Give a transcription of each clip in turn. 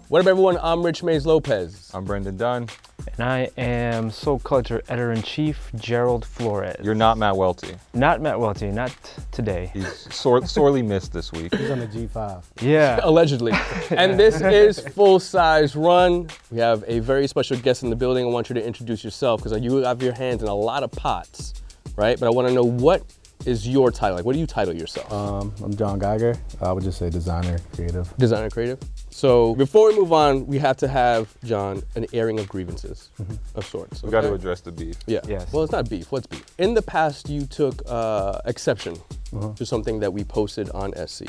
What up, everyone? I'm Rich Mays Lopez. I'm Brendan Dunn. And I am Soul Collector Editor-in-Chief Gerald Flores. You're not Matt Welty. Not Matt Welty, not today. He's sorely missed this week. He's on the G5. Yeah. Allegedly. And this is Full Size Run. We have a very special guest in the building. I want you to introduce yourself because you have your hands in a lot of pots, right? But I want to know, what is your title? Like, what do you title yourself? I'm John Geiger. I would just say designer, creative. Designer, creative. So before we move on, we have to have, John, an airing of grievances of sorts. We got to address the beef. Yeah. Yes. Well, it's not beef. What's beef? In the past, you took exception to something that we posted on SC,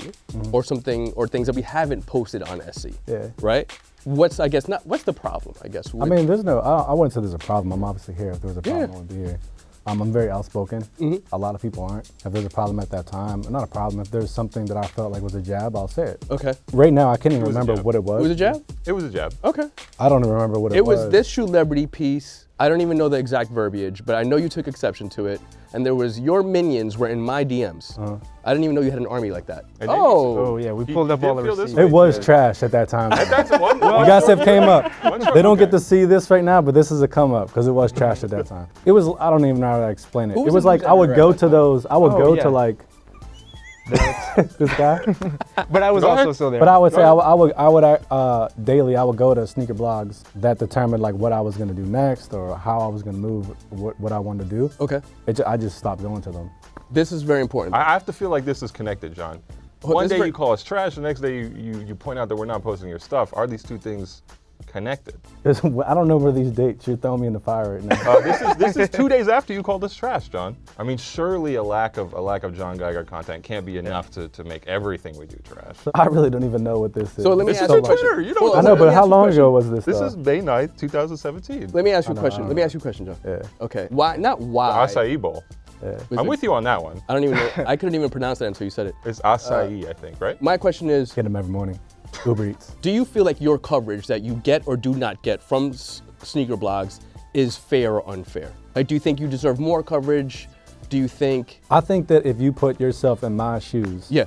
or things that we haven't posted on SC. Yeah. Right? What's the problem? I guess. I mean, I wouldn't say there's a problem. I'm obviously here. If there was a problem, I wouldn't be here. I'm very outspoken. A lot of people aren't. If there's a problem at that time, not a problem. If there's something that I felt like was a jab, I'll say it. Okay. Right now, I can't even remember what it was. It was a jab? It was a jab. Okay. I don't even remember what it was. It was this celebrity piece. I don't even know the exact verbiage, but I know you took exception to it. And there was, your minions were in my DMs. I didn't even know you had an army like that. Oh yeah, we pulled up all the receipts. It was trash at that time. That's one. You guys have came up. They don't get to see this right now, but this is a come up because it was trash at that time. It was, I don't even know how to explain it. It was like I would go to those, to like this guy. But I was also still there. But I would say I would daily I would go to sneaker blogs that determined like what I was gonna do next or how I was gonna move, what I wanted to do. Okay. I just stopped going to them. This is very important. I have to feel like this is connected, John. One day you call us trash, the next day you point out that we're not posting your stuff. Are these two things connected? I don't know where these dates. You're throwing me in the fire right now. This is 2 days after you called us trash, John. I mean, surely a lack of John Geiger content can't be enough to make everything we do trash. I really don't even know what this is. So let me This ask is you a your question. Twitter. You know. I know, but how long ago was this? This is May 9th, 2017. Let me ask you a question. Let me ask you a question, John. Yeah. Okay. Why? Not why. Acai Bowl. Yeah. I'm with you on that one. I don't even know. I couldn't even pronounce that until you said it. It's acai, I think, right? My question is, Get them every morning. Uber Eats. do you feel like your coverage that you get or do not get from sneaker blogs is fair or unfair? Like, do you think you deserve more coverage? Do you think? I think that if you put yourself in my shoes. Yeah.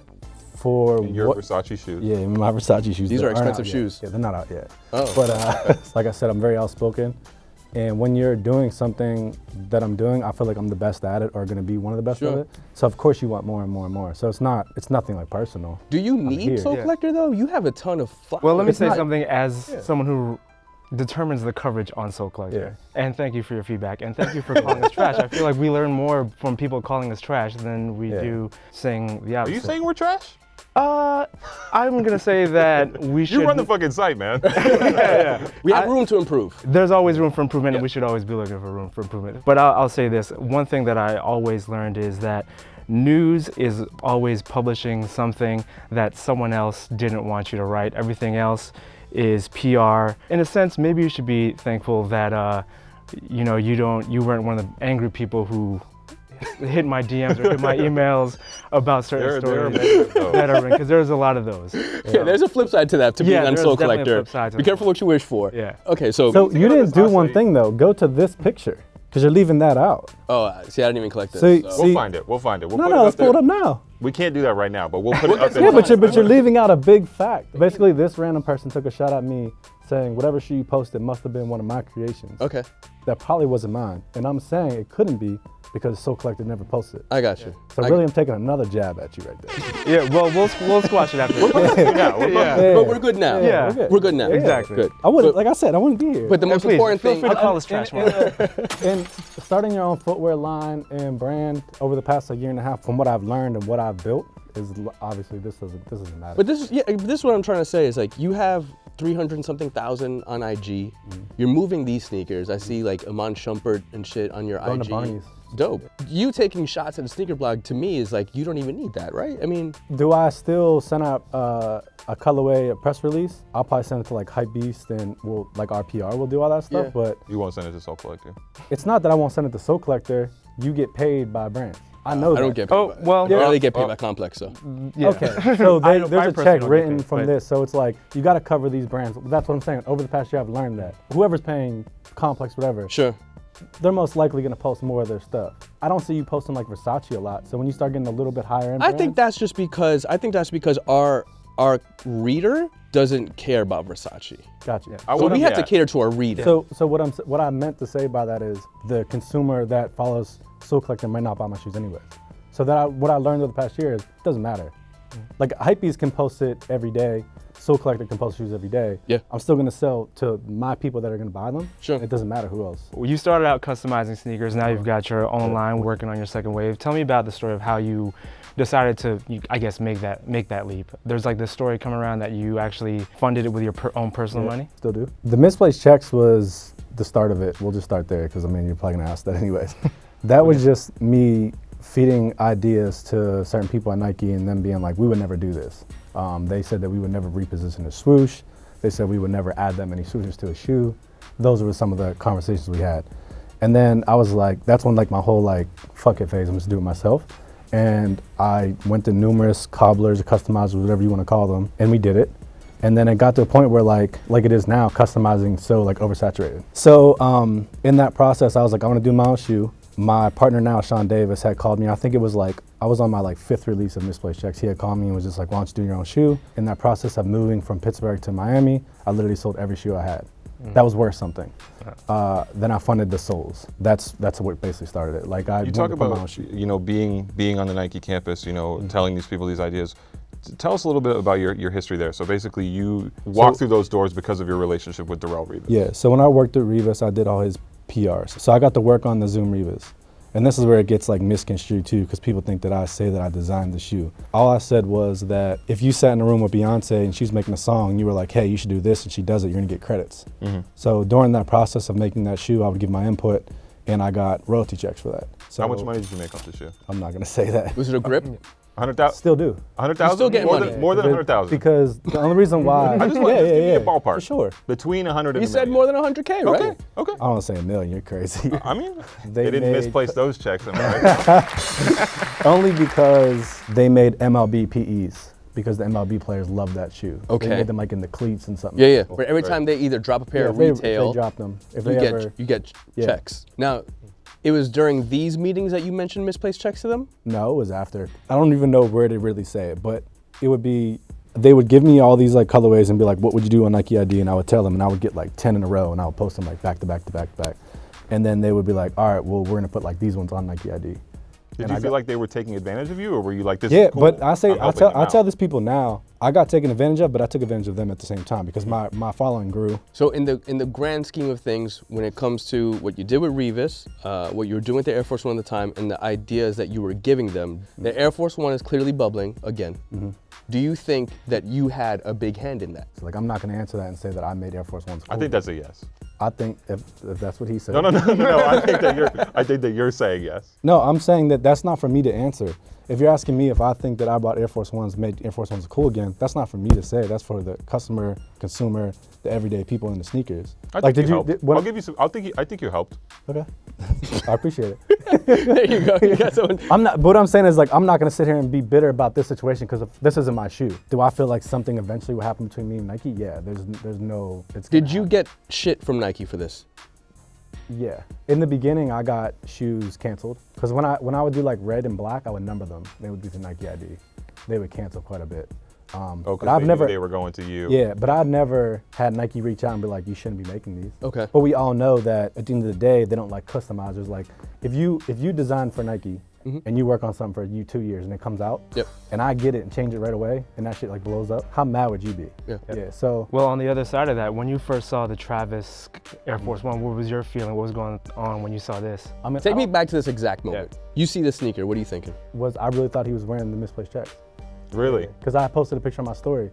For In your what? Versace shoes. Yeah, in my Versace shoes. These that are expensive aren't out shoes. yet. Yeah, they're not out yet. Oh. But like I said, I'm very outspoken. And when you're doing something that I'm doing, I feel like I'm the best at it or gonna be one of the best at it. So of course you want more and more and more. So it's nothing like personal. Do you need Soul Collector though? You have a ton of followers. Well, let me say something as someone who determines the coverage on Soul Collector. Yeah. And thank you for your feedback. And thank you for calling us trash. I feel like we learn more from people calling us trash than we do saying the Are opposite. you saying we're trash? I'm gonna say that we should. You run the fucking site, man. We have room to improve. There's always room for improvement, and we should always be looking for room for improvement. But I'll say this, one thing that I always learned is that news is always publishing something that someone else didn't want you to write. Everything else is PR. In a sense, maybe you should be thankful that you weren't one of the angry people who hit my DMs or hit my emails about certain stories that are because there's a lot of those. Yeah, there's a flip side to that, to being on Soul Collector. Be careful what you wish for. Yeah. Okay, so you didn't do one thing though. Go to this picture because you're leaving that out. Oh, see, I didn't even collect this. We'll find it. We'll find it. We'll No, let's pull it up now. We can't do that right now, but we'll put it up there. Yeah, but you're leaving out a big fact. Basically, this random person took a shot at me saying whatever shoe you posted must have been one of my creations. Okay. That probably wasn't mine. And I'm saying it couldn't be because Soul Collector never posted it. I got you. So really, I'm taking another jab at you right there. Yeah, well, we'll squash it after. But we're good now. Yeah. We're good now. Exactly. Good. I wouldn't, like I said, I wouldn't be here. But the most important feel thing, free to call us trash, man. And starting your own footwear line and brand over the past year and a half, from what I've learned and what I've built, is obviously this doesn't matter. but this is what I'm trying to say is like you have 300 and something thousand on IG. You're moving these sneakers. I see like Iman Shumpert and shit on your Going IG. to Barney's. Dope. You taking shots at a sneaker blog to me is like you don't even need that, right? I mean, Do I still send out a colorway, a press release? I'll probably send it to like Hypebeast and like our PR will do all that stuff. Yeah. But You won't send it to Soul Collector. it's not that I won't send it to Soul Collector. You get paid by brands. I know that. I don't get paid. Oh, by that. well, I barely get paid by Complex, so. Yeah. Okay, so I there's a personally check don't get written paid, from but- this, so it's like you got to cover these brands. That's what I'm saying. Over the past year, I've learned that whoever's paying Complex, whatever, Sure. they're most likely gonna post more of their stuff. I don't see you posting like Versace a lot. So when you start getting a little bit higher end, I think that's just because our our reader doesn't care about Versace. Gotcha. I So would've- we have yeah. to cater to our reader. So what I meant to say by that is the consumer that follows Soul Collector might not buy my shoes anyways. So what I learned over the past year is it doesn't matter. Like Hypebeast can post it every day. Soul Collector can post shoes every day. Yeah. I'm still gonna sell to my people that are gonna buy them. Sure. It doesn't matter who else. Well, you started out customizing sneakers. Now you've got your own line working on your second wave. Tell me about the story of how you decided to, I guess, make that leap. There's like this story coming around that you actually funded it with your own personal money. Still do. The Misplaced Checks was the start of it. We'll just start there because I mean you're probably gonna ask that anyways. That was just me feeding ideas to certain people at Nike and them being like, we would never do this. They said that we would never reposition a swoosh. They said we would never add that many swooshes to a shoe. Those were some of the conversations we had. And then I was like, that's when like my whole like, fuck it phase, I'm just doing it myself. And I went to numerous cobblers, customizers, whatever you want to call them, and we did it. And then it got to a point where like it is now, customizing so like oversaturated. So in that process, I was like, I want to do my own shoe. My partner now, Sean Davis, had called me. I think it was like, I was on my like 5th release of Misplaced Checks. He had called me and was just like, why don't you do your own shoe? In that process of moving from Pittsburgh to Miami, I literally sold every shoe I had. That was worth something. Then I funded the soles. That's what basically started it. Like You talk about, you know, being on the Nike campus, you know, telling these people these ideas. Tell us a little bit about your history there. So basically you walked through those doors because of your relationship with Darrell Revis. Yeah, so when I worked at Revis, I did all his PRs. So I got to work on the Zoom Revis. And this is where it gets like misconstrued too, because people think that I say that I designed the shoe. All I said was that if you sat in a room with Beyonce and she's making a song and you were like, hey, you should do this, and she does it, you're gonna get credits. So during that process of making that shoe, I would give my input and I got royalty checks for that. So How much money did you make off the shoe? I'm not gonna say that. Was it a grip? 100,000? Still do. 100,000? still getting money. More than 100,000. Because the only reason why, I just want to give me a ballpark. for sure. Between 100 and You a said million. more than 100K, right? Okay, okay. I don't want to say a million, you're crazy. I mean, They they didn't made- misplace those checks, am I right? Only because they made MLB PEs. Because the MLB players love that shoe. Okay. They made them like in the cleats and something. Yeah, yeah. Where every time they either drop a pair of if retail, they drop them. If you they get ever, you get Yeah. checks. Now, it was during these meetings that you mentioned misplaced checks to them? No, it was after. I don't even know where to really say it, but it would be, they would give me all these like colorways and be like, what would you do on Nike ID? And I would tell them, and I would get like 10 in a row, and I would post them like back to back to back to back. And then they would be like, all right, well, we're gonna put like these ones on Nike ID. Did And you I feel got- like they were taking advantage of you, or were you like, this Yeah, is cool? but I I'm helping them out. tell these people now, I got taken advantage of, but I took advantage of them at the same time because my following grew. So in the grand scheme of things, when it comes to what you did with Revis, what you were doing with the Air Force One at the time, and the ideas that you were giving them, the Air Force One is clearly bubbling again. Do you think that you had a big hand in that? So like, I'm not gonna answer that and say that I made Air Force Ones cool. I think that's a yes. I think if that's what he said. No. I think that you're saying yes. No, I'm saying that that's not for me to answer. If you're asking me if I think that I bought Air Force Ones, made Air Force Ones cool again, that's not for me to say. That's for the customer, consumer, the everyday people in the sneakers. I like, think did you you? helped. What, I'll give you some. I think you helped. okay, I appreciate it. There you go. You got someone. I'm not. But what I'm saying is like, I'm not gonna sit here and be bitter about this situation because this isn't my shoe. Do I feel like something eventually will happen between me and Nike? Yeah. There's no. It's. Did gonna you happen. get shit from Nike for this? Yeah. In the beginning, I got shoes canceled because when I would do like red and black, I would number them. They would be the Nike ID. They would cancel quite a bit. Oh, but because I've they never. knew they were going to you. Yeah, but I've never had Nike reach out and be like, you shouldn't be making these. Okay. But we all know that at the end of the day, they don't like customizers. Like if you design for Nike and you work on something for 2 years and it comes out, Yep. and I get it and change it right away and that shit like blows up, how mad would you be? Yeah. Yeah. So Well, on the other side of that, when you first saw the Travis Air Force One, what was your feeling? What was going on when you saw this? I mean, Take me back to this exact moment. You see the sneaker. What are you thinking? I really thought he was wearing the Misplaced Checks. Really? Because I posted a picture on my story,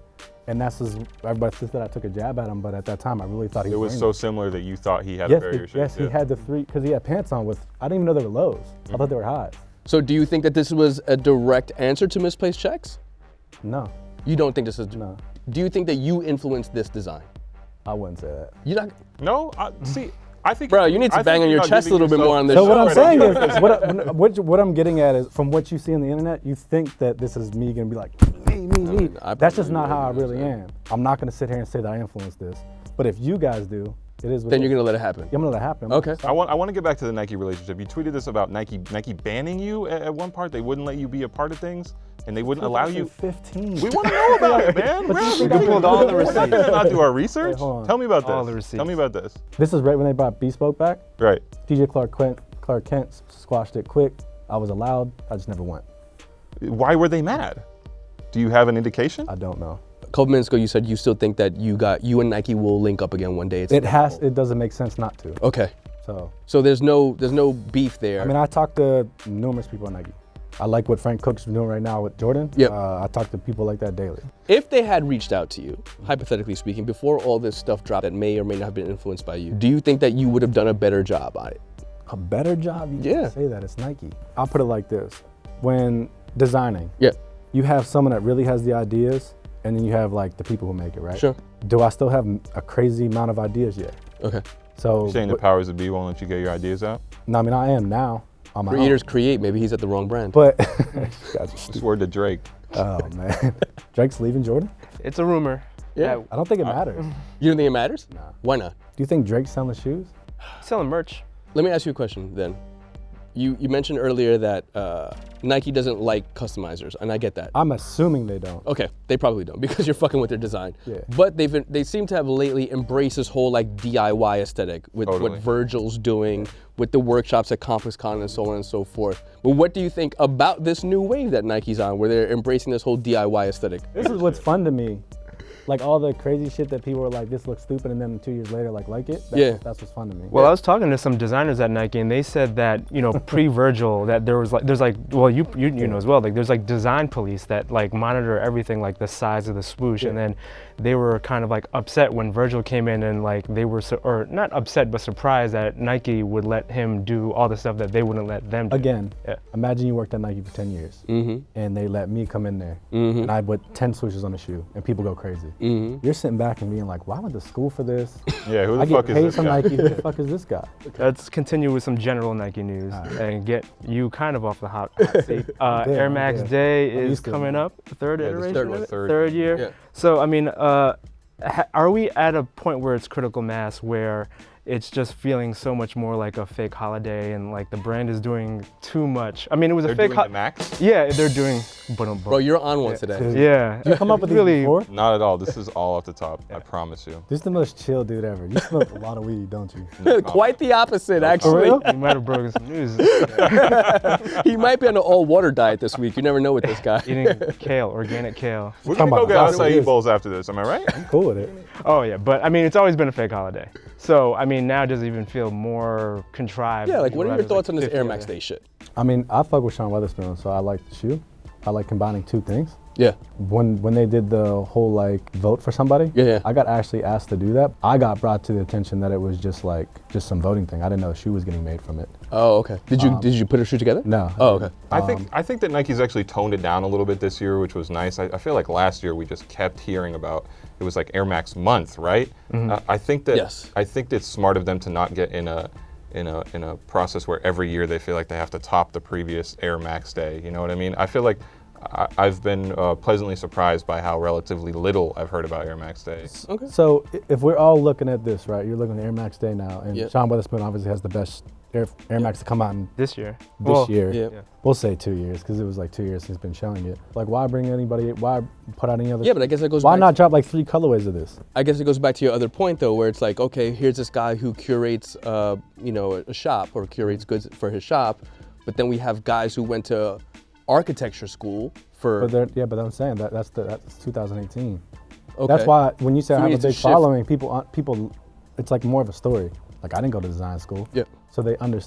and everybody said that I took a jab at him, but at that time I really thought he It was was wearing so similar that you thought he had them. a pair of your shoes. Yes, he had the three, because he had pants on with, I didn't even know they were lows. I thought they were highs. So do you think that this was a direct answer to misplaced checks? No, You don't think this is? no, Do you think that you influenced this design? I wouldn't say that. You not, No, see, I think. bro. You need I to think bang on you're your not chest a giving little bit more on this. So show. what I'm right saying is, what I'm getting at is, from what you see on the internet, you think that this is me gonna be like, me. I That's just probably not how I wouldn't, really am. I'm not gonna sit here and say that I influenced this. But if you guys do, it is what Then it you're is. gonna let it happen. Yeah, I'm gonna let it happen. Okay. I want to get back to the Nike relationship. You tweeted this about Nike banning you at one part. They wouldn't let you be a part of things. and they wouldn't allow you. 15. We want to know about it, man. We pulled all the receipts. Did not do our research. Wait, hold on. Tell me about this. All the receipts. Tell me about this. This is right when they brought Bespoke back. Right. DJ Clark Kent squashed it quick. I was allowed. I just never went. Why were they mad? Do you have an indication? I don't know. A couple minutes ago, you said you still think that you and Nike will link up again one day. It doesn't make sense not to. Okay. So there's no beef there. I mean, I talked to numerous people at Nike. I like what Frank Cook's doing right now with Jordan. Yep. I talk to people like that daily. If they had reached out to you, hypothetically speaking, before all this stuff dropped that may or may not have been influenced by you, do you think that you would have done a better job on it? A better job? You Yeah. can't say that. It's Nike. I'll put it like this. When designing, Yeah. you have someone that really has the ideas, and then you have like the people who make it, right? Sure. Do I still have a crazy amount of ideas yet? Okay. So, You're saying the powers that be won't let you get your ideas out? no, I mean, I am now on my Creators own. create. Maybe he's at the wrong brand. But, you guys are Just stupid. word to Drake. Oh, man. Drake's leaving Jordan? It's a rumor. Yeah. I don't think it matters. You don't think it matters? Nah. Why not? Do you think Drake's selling shoes? Selling merch. Let me ask you a question then. You mentioned earlier that Nike doesn't like customizers, and I get that. I'm assuming they don't. Okay, they probably don't because you're fucking with their design. Yeah. But they seem to have lately embraced this whole like DIY aesthetic with Totally. what Virgil's doing, with the workshops at ComplexCon and so on and so forth. But what do you think about this new wave that Nike's on, where they're embracing this whole DIY aesthetic? This is what's fun to me. Like all the crazy shit that people were like, this looks stupid, and then 2 years later, like it. Yeah. That's what's fun to me. Well, I was talking to some designers at Nike, and they said that pre-Virgil, that there's well, you know as well, like there's like design police that like monitor everything, like the size of the swoosh, and then they were kind of like upset when Virgil came in, and like they were or not upset but surprised that Nike would let him do all the stuff that they wouldn't let them do. Again, Yeah. imagine you worked at Nike for 10 years, and they let me come in there, and I put 10 swooshes on a shoe, and people go crazy. You're sitting back and being like, why went to school for this? Yeah, who the I fuck get is paid this from guy? Nike. Who the fuck is this guy? Let's continue with some general Nike news and get you kind of off the hot seat. Air Max yeah. Day I'm is used to it. coming up, third Yeah, this iteration, third of one, it? third. Third year. Yeah. So I mean, are we at a point where it's critical mass where it's just feeling so much more like a fake holiday, and like the brand is doing too much? I mean, it was They're a fake doing the Max? Yeah, they're doing. Bro, you're on one today. Yeah. You come up with these really. before? Not at all. This is all off the top. I promise you. This is the most chill dude ever. You smoke a lot of weed, don't you? Quite the opposite, For actually. real? You might have broken some news. He might be on an all-water diet this week. You never know with this guy. Eating kale, organic kale. We're Talking gonna go about get the acai holidays. bowls after this. Am I right? I'm cool with it. Oh yeah, but I mean, it's always been a fake holiday. So I mean, now does it even feel more contrived? Yeah, like what are your Rather thoughts on like this Air 50 Max other- Day shit? I mean, I fuck with Sean Wotherspoon, so I like the shoe. I like combining two things. Yeah. When they did the whole like vote for somebody, Yeah. I got actually asked to do that. I got brought to the attention that it was just some voting thing. I didn't know a shoe was getting made from it. Oh, okay. Did you put a shoe together? No. Oh, okay. I think that Nike's actually toned it down a little bit this year, which was nice. I feel like last year we just kept hearing about it was like Air Max month, right? I think that Yes. I think it's smart of them to not get in a process where every year they feel like they have to top the previous Air Max Day. You know what I mean? I feel like I've been pleasantly surprised by how relatively little I've heard about Air Max Day. Okay. So if we're all looking at this, right? You're looking at Air Max Day now, and Yep. Sean Wotherspoon obviously has the best Air Max to come out in This year. this year. Yeah. We'll say 2 years because it was like 2 years since been showing it. Like, why why put out any other? Yeah, but I guess that goes Why back. not drop like 3 colorways of this? I guess it goes back to your other point though, where it's like, okay, here's this guy who curates, a shop or curates goods for his shop, but then we have guys who went to architecture school for. But I'm saying that's 2018. Okay. That's why when you say So I we have a need to big shift. following, people, it's like more of a story. Like I didn't go to design school. Yeah. So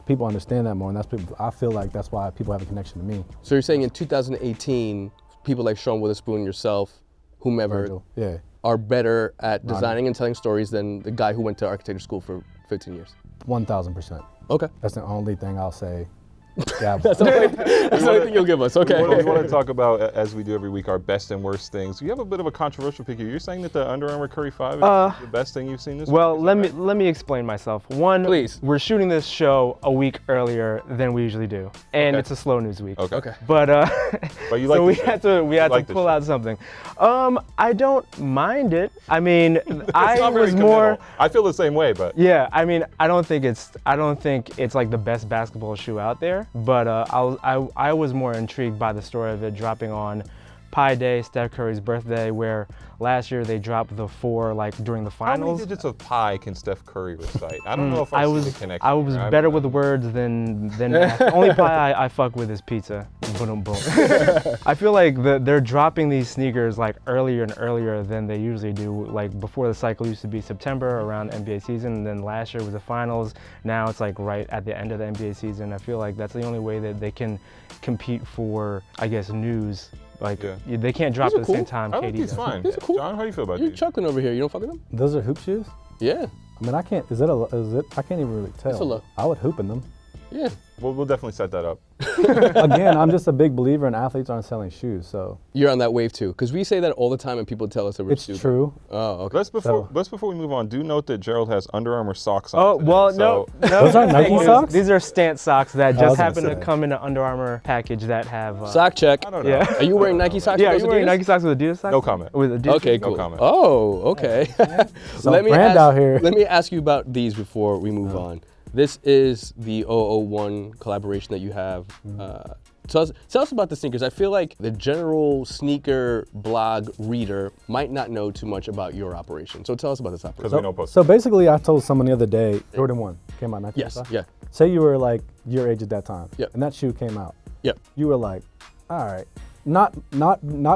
people understand that more, and I feel like that's why people have a connection to me. So you're saying in 2018, people like Sean Wotherspoon, yourself, whomever, Virgil. Yeah. are better at designing and telling stories than the guy who went to architecture school for 15 years. 1000%. Okay. That's the only thing I'll say. Yeah. That's the only thing you'll give us. Okay. We want to talk about, as we do every week, our best and worst things. You have a bit of a controversial pick here. You're saying that the Under Armour Curry 5 is the best thing you've seen this Well, week? let me explain myself. One, Please. we're shooting this show a week earlier than we usually do, and Okay. it's a slow news week. Okay. But But you like so the we show. had to You like to the pull show. out something. I don't mind it. I mean, I It's not very was more. committal. I feel the same way, but Yeah, I mean, I don't think it's like the best basketball shoe out there. similar, but I was more intrigued by the story of it dropping on Pi Day, Steph Curry's birthday, where last year they dropped the 4 like during the How finals. many digits of pi can Steph Curry recite? I don't know if I see the connection. I was better with words than math. The only pie I fuck with is pizza. Boom, boom. I feel like they're dropping these sneakers like earlier and earlier than they usually do. Like before, the cycle used to be September around NBA season, and then last year was the finals. Now it's like right at the end of the NBA season. I feel like that's the only way that they can compete for, I guess, news. Like they can't drop These are at the same cool. time. I think KD he's does. fine. These are cool. John, how do you feel about You're these? chuckling over here. You don't fuck with them? Those are hoop shoes? Yeah. I mean, I can't, is it, I can't even really tell. It's a low. I would hoop in them. Yeah. We'll definitely set that up. Again, I'm just a big believer in athletes aren't selling shoes, so. You're on that wave too, because we say that all the time and people tell us that we're It's stupid. true. Oh, okay. Let's before we move on, do note that Gerald has Under Armour socks on. Oh, today, well, so no. Those aren't Nike socks? These are Stance socks that I just was gonna happen to say. come in an Under Armour package that have. Sock check. I don't know. Yeah. Are you wearing Nike socks? Yeah, are with you those wearing Adidas? Nike socks with Adidas socks? No comment. With Adidas? Okay, No cool. comment. Oh, okay. Some brand out here. Let me ask you about these before we move on. This is the 001 collaboration that you have. Tell us about the sneakers. I feel like the general sneaker blog reader might not know too much about your operation. So tell us about this Because operation. we know post. So basically, I told someone the other day, Jordan 1 came out 1995. Yes, yeah. Say you were like your age at that time, Yep. and that shoe came out. Yep. You were like, all right. Not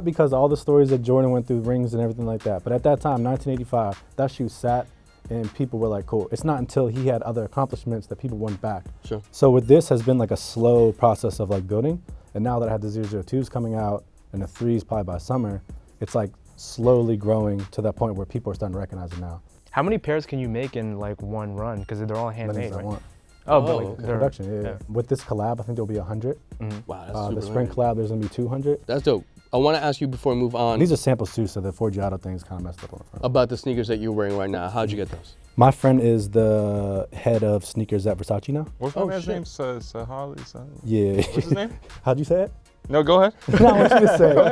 because of all the stories that Jordan went through, rings and everything like that, but at that time, 1985, that shoe sat and people were like, cool. It's not until he had other accomplishments that people went back. Sure. So with this has been like a slow process of like building, and now that I have the 002s coming out and the 3s probably by summer, it's like slowly growing to that point where people are starting to recognize it now. How many pairs can you make in like one run? Because they're all Many handmade, as I right? want. Oh, but Oh, like okay. they're Production, yeah. With this collab, I think there'll be 100. Wow, that's The super spring rare. collab, there's gonna be 200. That's dope. I want to ask you before we move on These are samples too, so the Forgiato thing's kind of messed up on the front. about the sneakers that you're wearing right now. How'd you get those? My friend is the head of sneakers at Versace now. What's my Oh, man's shit. name? Sahali. Yeah. What's his name? How'd you say it? No, go ahead. No, I want you to say it.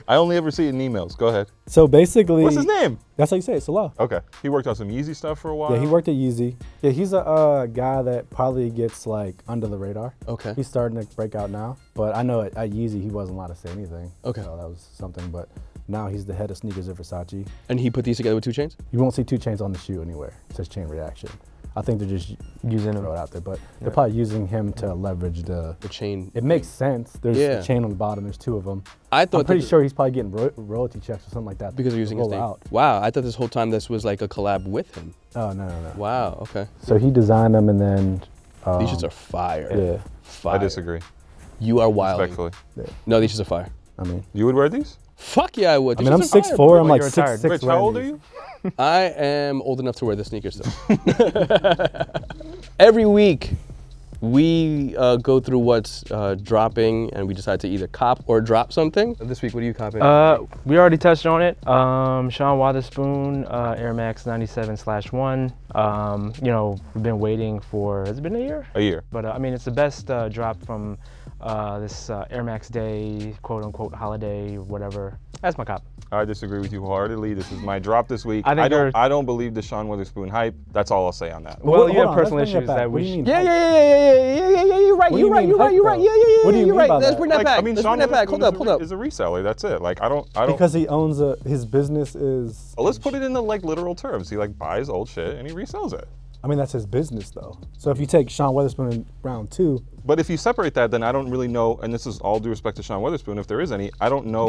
I only ever see it in emails. Go ahead. So basically, What's his name? That's how you say it, Salah. Okay. He worked on some Yeezy stuff for a while. Yeah, he worked at Yeezy. Yeah, he's a guy that probably gets like under the radar. Okay. He's starting to break out now, but I know at Yeezy he wasn't allowed to say anything. Okay. So that was something, but now he's the head of sneakers at Versace. And he put these together with 2 chains? You won't see 2 chains on the shoe anywhere. It says chain reaction. I think they're just using throw them. it out there, but they're probably using him to leverage the. The chain. It makes sense. There's Yeah. a chain on the bottom. There's 2 of them. I thought I'm pretty that- sure he's probably getting royalty checks or something like that. because they're using to his roll name. out. Wow, I thought this whole time this was like a collab with him. Oh no. Wow, okay. So he designed them and then. These shits are fire. Yeah. Fire. I disagree. You are wild. Respectfully. No, these shits are fire. I mean, You would wear these? Fuck yeah, I would. I These mean, I'm shits are fire, 6'4". bro. I'm like you're retired. 6'6". Rich, how old are you? I am old enough to wear the sneakers still. Every week, we go through what's dropping, and we decide to either cop or drop something. This week, what are you copping? We already touched on it. Sean Wotherspoon Air Max 97/1. You know, we've been waiting for, has it been a year? A year. But I mean, it's the best drop from this Air Max Day, quote unquote holiday, whatever. That's my cop. I disagree with you wholeheartedly. This is my drop this week. I think I don't believe the Sean Witherspoon hype. That's all I'll say on that. Well, Hold you have on, personal let's bring issues back. that What do we. you mean? yeah. You're right. What do You're you right. mean You're right. hype, You're right. though? Yeah. What do you You're mean right. by Let's that? bring that back. I mean, Let's Sean bring that back. Witherspoon Hold up. is a reseller. That's it. Like, I don't. Because he owns his business is. Well, let's put it in the like literal terms. He like buys old shit and he resells it. I mean, that's his business though. So if you take Sean Witherspoon in round 2, But if you separate that, then I don't really know. And this is all due respect to Sean Witherspoon, if there is any. I don't know.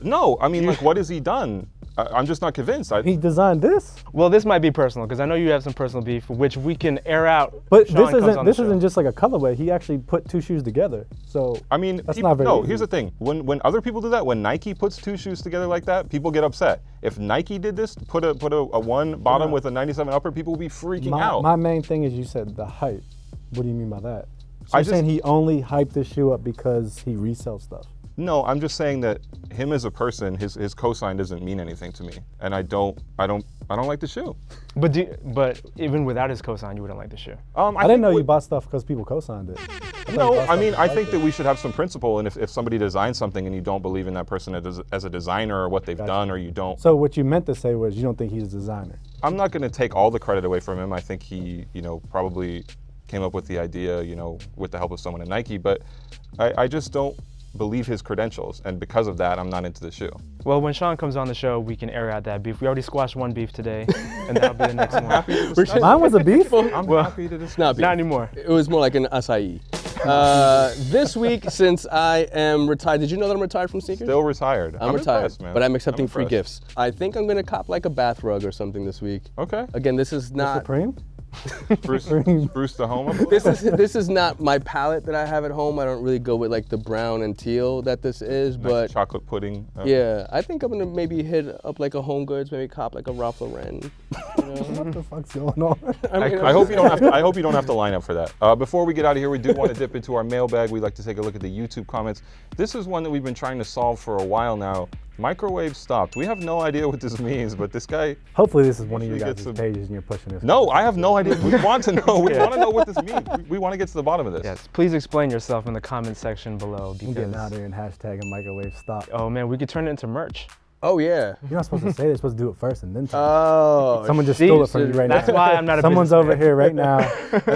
No, I mean, like, what has he done? I'm just not convinced. he designed this. Well, this might be personal because I know you have some personal beef, which we can air out. But Sean comes on the this show. isn't just like a colorway. He actually put 2 shoes together. So I mean, that's people, not very no. easy. Here's the thing: when other people do that, when Nike puts 2 shoes together like that, people get upset. If Nike did this, put a 1 bottom with a 97 upper, people will be freaking out. My main thing is you said the hype. What do you mean by that? So I you're just- saying he only hyped this shoe up because he resells stuff. No, I'm just saying that him as a person, his cosign doesn't mean anything to me, and I don't like the shoe. But even without his cosign, you wouldn't like the shoe. I didn't know you bought stuff because people co-signed it. No, I mean, I think that we should have some principle, and if somebody designs something and you don't believe in that person as a designer or what they've done, or you don't, So what you meant to say was you don't think he's a designer. I'm not going to take all the credit away from him. I think he, probably came up with the idea, with the help of someone at Nike, but I just don't believe his credentials, and because of that, I'm not into the shoe. Well, when Sean comes on the show, we can air out that beef. We already squashed one beef today, and that'll be the next one. Mine was a beef? I'm happy to discuss. Not beef. Not anymore. It was more like an acai. This week, since I am retired, did you know that I'm retired from sneakers? Still retired. I'm retired, impressed, man. but I'm accepting I'm free impressed. gifts. I think I'm gonna cop like a bath rug or something this week. Okay. Again, this is not. Supreme? Spruce the home up. This is not my palette that I have at home. I don't really go with like the brown and teal that this is, Nice but chocolate pudding. yeah, I think I'm gonna maybe hit up like a Home Goods, maybe cop like a Ralph Lauren. What the fuck's going on? I hope you don't have to. I hope you don't have to line up for that. Before we get out of here, we do want to dip into our mailbag. We'd like to take a look at the YouTube comments. This is one that we've been trying to solve for a while now. Microwave stopped. We have no idea what this means, but this guy. Hopefully this is one of your usually guys' gets pages and you're pushing this. No, I have no idea. We want to know. We want to know what this means. We want to get to the bottom of this. Yes, please explain yourself in the comment section below. I'm Because, getting out there and hashtagging microwave stop. oh man, we could turn it into merch. Oh yeah. You're not supposed to say that. You're supposed to do it first and then turn it. Oh. Someone just see, stole it from you right That's now. why I'm not a Someone's businessman. over here right now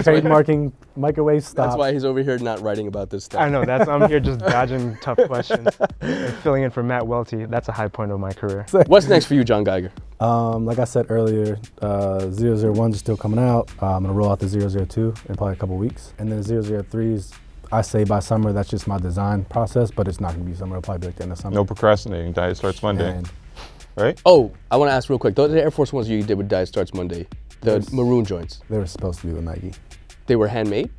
trademarking microwave stop. That's why he's over here not writing about this stuff. I know, I'm here just dodging tough questions and filling in for Matt Welty. That's a high point of my career. What's next for you, John Geiger? Like I said earlier, 001 is still coming out. I'm gonna roll out the 002 in probably a couple weeks. And then 003s, I say by summer, that's just my design process, but it's not gonna be summer, it'll probably be like the end of summer. No procrastinating. Diet starts Monday. And Right? Oh, I want to ask real quick. Those are the Air Force ones you did with Diet Starts Monday, the Yes. maroon joints. they were supposed to be with Nike. They were handmade?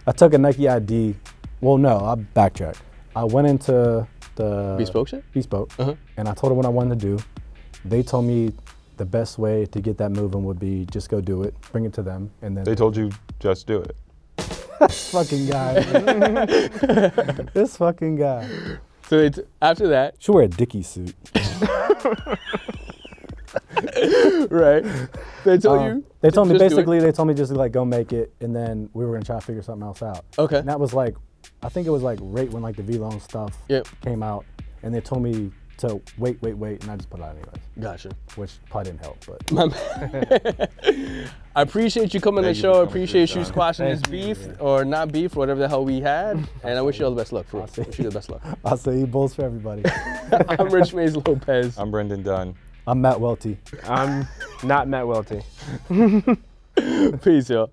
I took a Nike ID. Well, no, I backtracked. I went into the Bespoke shit? Bespoke, Uh-huh. and I told them what I wanted to do. They told me the best way to get that moving would be just go do it, bring it to them, and then They told you just do it. this fucking guy. man. This fucking guy. So after that, Should wear a Dickie suit. right? They told you? They told me just do it? basically. They told me just like go make it, and then we were gonna try to figure something else out. Okay. And that was like, I think it was like right when like the V-Lone stuff Yep. came out, and they told me to wait, and I just put it out anyways, Gotcha. which probably didn't help, but. My man. I appreciate you coming on the Thank you show. for I coming appreciate through, you John. squashing this beef or not beef or whatever the hell we had. And I wish you all the best luck. For real. I'll see. Wish you the best luck. I'll say you bulls for everybody. I'm Rich Mays Lopez. I'm Brendan Dunn. I'm Matt Welty. I'm not Matt Welty. Peace, y'all.